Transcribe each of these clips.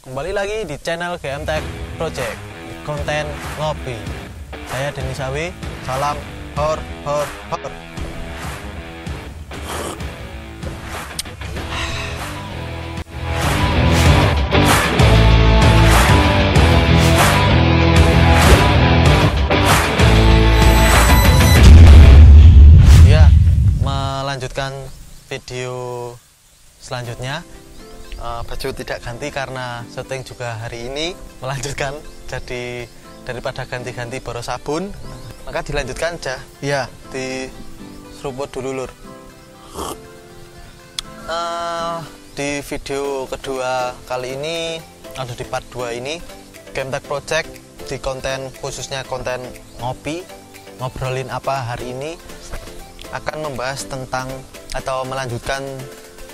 Kembali lagi di channel GM Tech Project, konten ngopi. Saya Denny Sawi, salam hor. Ya, melanjutkan video selanjutnya. Baju tidak ganti karena syuting juga hari ini melanjutkan, jadi daripada ganti-ganti boros sabun maka dilanjutkan aja ya, di seruput dulu lur. Di video kedua kali ini ada di part 2 ini GM Tech Project, di konten khususnya konten ngopi, ngobrolin apa hari ini akan membahas tentang atau melanjutkan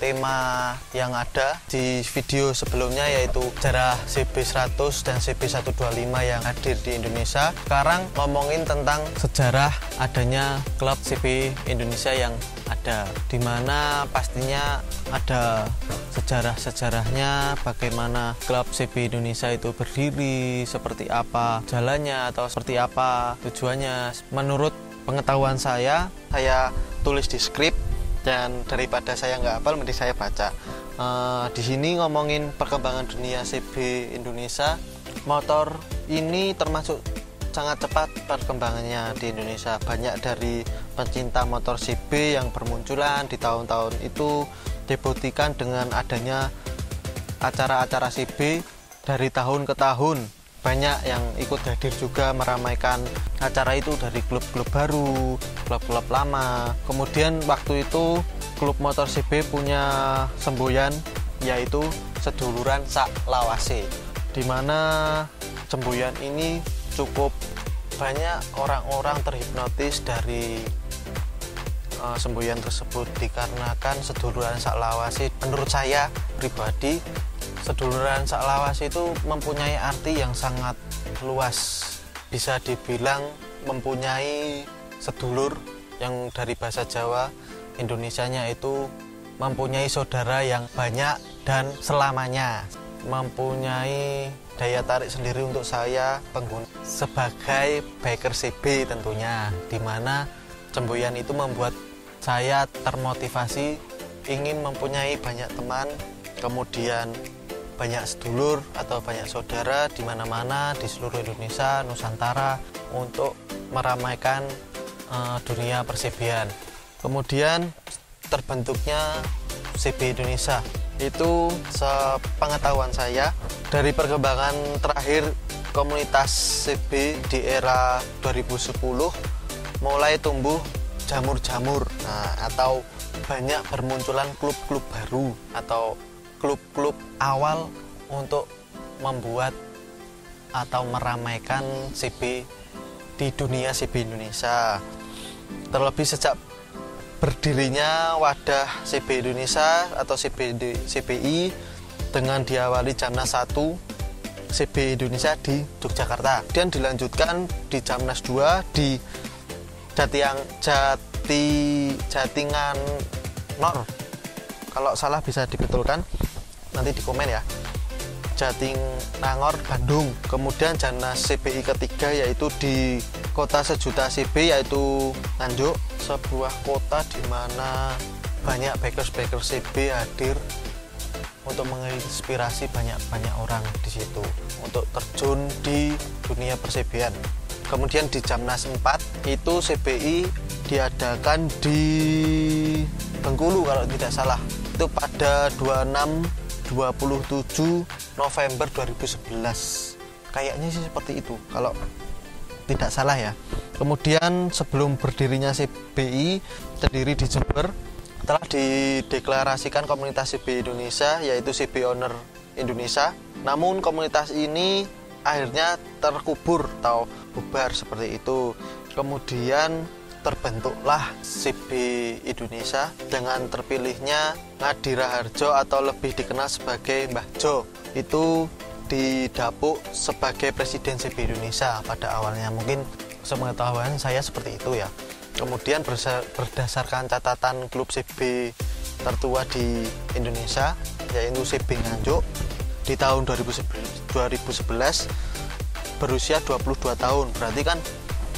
tema yang ada di video sebelumnya, yaitu sejarah CB100 dan CB125 yang hadir di Indonesia. Sekarang ngomongin tentang sejarah adanya klub CB Indonesia yang ada, dimana pastinya ada sejarah-sejarahnya, bagaimana klub CB Indonesia itu berdiri, seperti apa jalannya atau seperti apa tujuannya. Menurut pengetahuan saya tulis di skrip, dan daripada saya nggak hafal mending saya baca. Di sini ngomongin perkembangan dunia CB Indonesia. Motor ini termasuk sangat cepat perkembangannya di Indonesia. Banyak dari pencinta motor CB yang bermunculan di tahun-tahun itu dibuktikan dengan adanya acara-acara CB dari tahun ke tahun. Banyak yang ikut hadir juga meramaikan acara itu, dari klub-klub baru, klub-klub lama. Kemudian waktu itu klub motor CB punya semboyan, yaitu seduluran sak lawase, dimana semboyan ini cukup banyak orang-orang terhipnotis dari semboyan tersebut, dikarenakan seduluran sak lawase. Menurut saya pribadi, seduluran sak lawase itu mempunyai arti yang sangat luas. Bisa dibilang mempunyai sedulur, yang dari bahasa Jawa Indonesianya itu mempunyai saudara yang banyak dan selamanya. Mempunyai daya tarik sendiri untuk saya pengguna sebagai biker CB tentunya, dimana semboyan itu membuat saya termotivasi ingin mempunyai banyak teman, kemudian banyak sedulur atau banyak saudara di mana-mana di seluruh Indonesia, Nusantara, untuk meramaikan dunia persebian. Kemudian terbentuknya CB Indonesia itu, sepengetahuan saya, dari perkembangan terakhir komunitas CB di era 2010 mulai tumbuh jamur-jamur, atau banyak bermunculan klub-klub baru atau klub-klub awal untuk membuat atau meramaikan CB di dunia CB Indonesia. Terlebih sejak berdirinya wadah CB Indonesia atau CBI dengan diawali Jamnas 1 CB Indonesia di Yogyakarta, dan dilanjutkan di Jamnas 2 di Jatinangor. Kalau salah bisa dibetulkan nanti di komen ya. Jatinangor, Bandung. Kemudian Jamnas CBI ketiga yaitu di kota sejuta CB, yaitu Nganjuk, sebuah kota di mana banyak bikers CB hadir untuk menginspirasi banyak orang di situ untuk terjun di dunia persebian. Kemudian di Jamnas 4 itu CBI diadakan di Bengkulu kalau tidak salah, itu pada 27 November 2011, kayaknya sih seperti itu kalau tidak salah ya. Kemudian sebelum berdirinya CBI terdiri di Jember, telah dideklarasikan komunitas CB Indonesia, yaitu CB Owner Indonesia. Namun komunitas ini akhirnya terkubur atau bubar seperti itu. Kemudian terbentuklah CB Indonesia dengan terpilihnya Ngadi Raharjo atau lebih dikenal sebagai Mbah Jo. Itu didapuk sebagai presiden CB Indonesia pada awalnya. Mungkin sepengetahuan saya seperti itu ya. Kemudian berdasarkan catatan klub CB tertua di Indonesia, yaitu CB Nganjuk, di tahun 2011 berusia 22 tahun. Berarti kan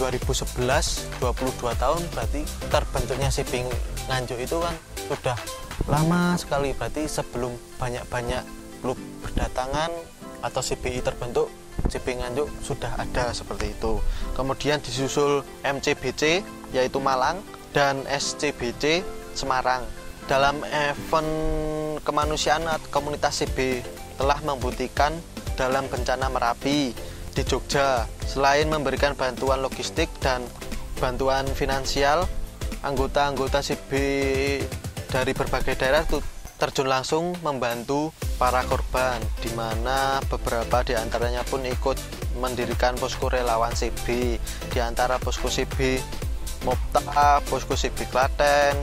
2011 22 tahun, berarti terbentuknya CB Nganjuk itu kan sudah lama sekali. Berarti sebelum banyak-banyak klub berdatangan atau CBI terbentuk, CB Nganjuk sudah ada seperti itu. Kemudian disusul MCBC yaitu Malang dan SCBC Semarang. Dalam event kemanusiaan komunitas CB telah membuktikan dalam bencana Merapi di Jogja. Selain memberikan bantuan logistik dan bantuan finansial, anggota-anggota CB dari berbagai daerah terjun langsung membantu para korban, di mana beberapa di antaranya pun ikut mendirikan posko relawan CB, di antara posko CB Mopta, posko CB Klaten,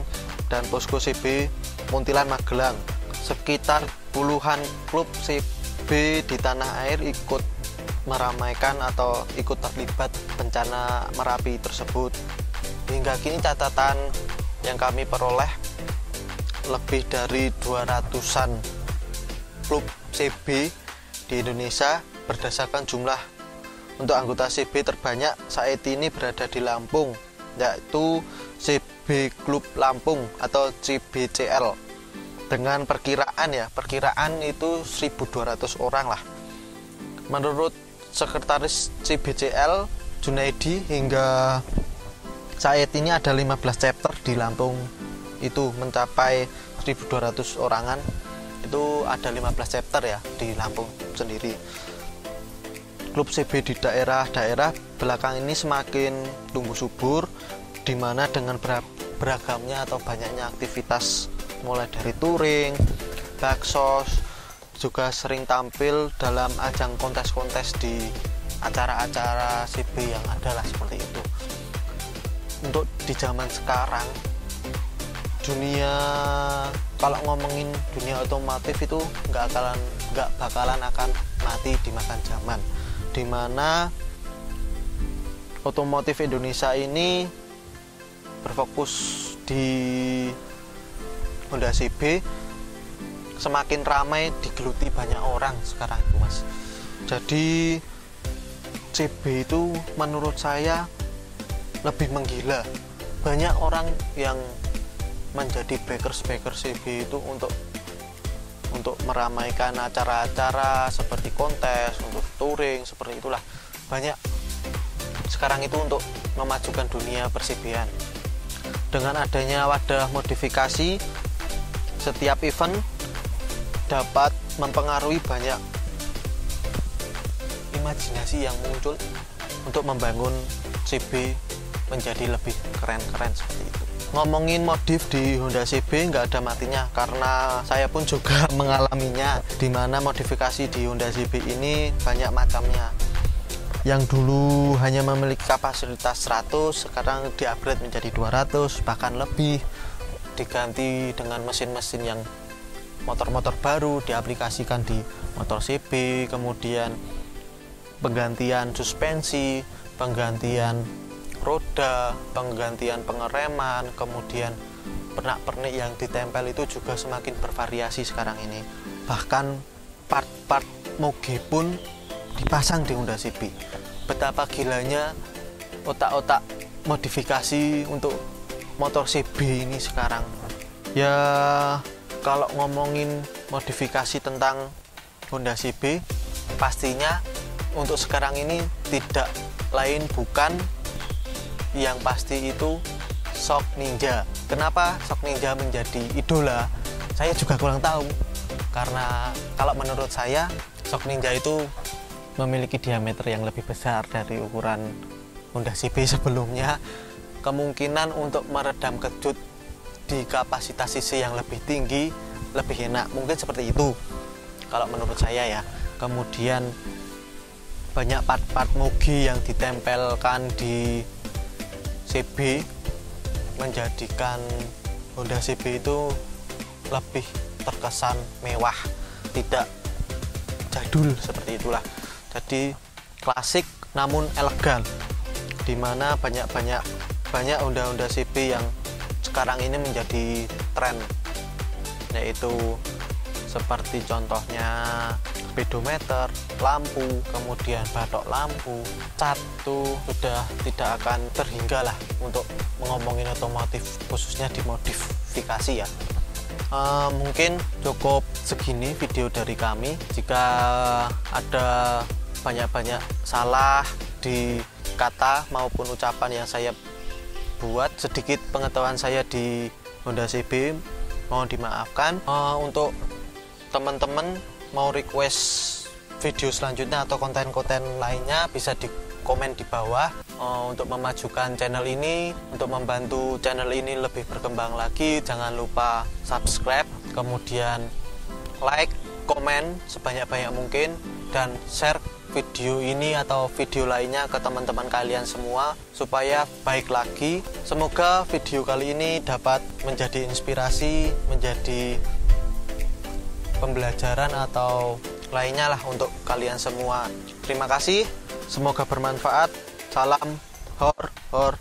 dan posko CB Muntilan Magelang. Sekitar puluhan klub CB di tanah air ikut meramaikan atau ikut terlibat bencana Merapi tersebut. Hingga kini catatan yang kami peroleh, lebih dari 200-an klub CB di Indonesia. Berdasarkan jumlah untuk anggota CB terbanyak saat ini berada di Lampung, yaitu CB Klub Lampung atau CBCL, dengan perkiraan itu 1.200 orang lah. Menurut Sekretaris CBCL Junaidi, hingga saat ini ada 15 chapter di Lampung, itu mencapai 1.200 orangan. Itu ada 15 chapter ya di Lampung sendiri. Klub CB di daerah-daerah belakang ini semakin tumbuh subur, di mana dengan beragamnya atau banyaknya aktivitas, mulai dari touring, baksos, juga sering tampil dalam ajang kontes-kontes di acara-acara CB yang ada lah, seperti itu. Untuk di zaman sekarang, dunia, kalau ngomongin dunia otomotif itu nggak bakalan akan mati dimakan zaman, dimana otomotif Indonesia ini berfokus di Honda CB, semakin ramai digeluti banyak orang sekarang itu, Mas. Jadi CB itu menurut saya lebih menggila. Banyak orang yang menjadi backers CB itu untuk meramaikan acara-acara seperti kontes, untuk touring, seperti itulah. Banyak sekarang itu untuk memajukan dunia persibian. Dengan adanya wadah modifikasi, setiap event dapat mempengaruhi banyak imajinasi yang muncul untuk membangun CB menjadi lebih keren-keren seperti itu. Ngomongin modif di Honda CB nggak ada matinya, karena saya pun juga mengalaminya, di mana modifikasi di Honda CB ini banyak macamnya. Yang dulu hanya memiliki kapasitas 100, sekarang di-upgrade menjadi 200, bahkan lebih. Diganti dengan mesin-mesin yang motor-motor baru, diaplikasikan di motor CB, kemudian penggantian suspensi, penggantian roda, penggantian pengereman, kemudian pernak-pernik yang ditempel itu juga semakin bervariasi sekarang ini. Bahkan part-part moge pun dipasang di Honda CB. Betapa gilanya otak-otak modifikasi untuk motor CB ini sekarang. Ya, kalau ngomongin modifikasi tentang Honda CB, pastinya untuk sekarang ini tidak lain bukan, yang pasti itu Shock Ninja. Kenapa Shock Ninja menjadi idola? Saya juga kurang tahu, karena kalau menurut saya Shock Ninja itu memiliki diameter yang lebih besar dari ukuran Honda CB sebelumnya. Kemungkinan untuk meredam kejut di kapasitas cc yang lebih tinggi lebih enak, mungkin seperti itu kalau menurut saya ya. Kemudian banyak part-part moge yang ditempelkan di CB menjadikan Honda CB itu lebih terkesan mewah, tidak jadul seperti itulah. Jadi klasik namun elegan, dimana banyak Honda CB yang sekarang ini menjadi tren, yaitu seperti contohnya speedometer, lampu, kemudian batok lampu, cat tuh sudah tidak akan terhingga lah untuk ngomongin otomotif, khususnya di modifikasi ya. Mungkin cukup segini video dari kami. Jika ada banyak-banyak salah di kata maupun ucapan yang saya buat, sedikit pengetahuan saya di Honda CB, mohon dimaafkan. Untuk teman-teman mau request video selanjutnya atau konten-konten lainnya, bisa di komen di bawah. Untuk memajukan channel ini, untuk membantu channel ini lebih berkembang lagi, jangan lupa subscribe, kemudian like, komen sebanyak-banyak mungkin, dan share video ini atau video lainnya ke teman-teman kalian semua supaya baik lagi. Semoga video kali ini dapat menjadi inspirasi, menjadi pembelajaran atau lainnya lah untuk kalian semua. Terima kasih, semoga bermanfaat. Salam hor.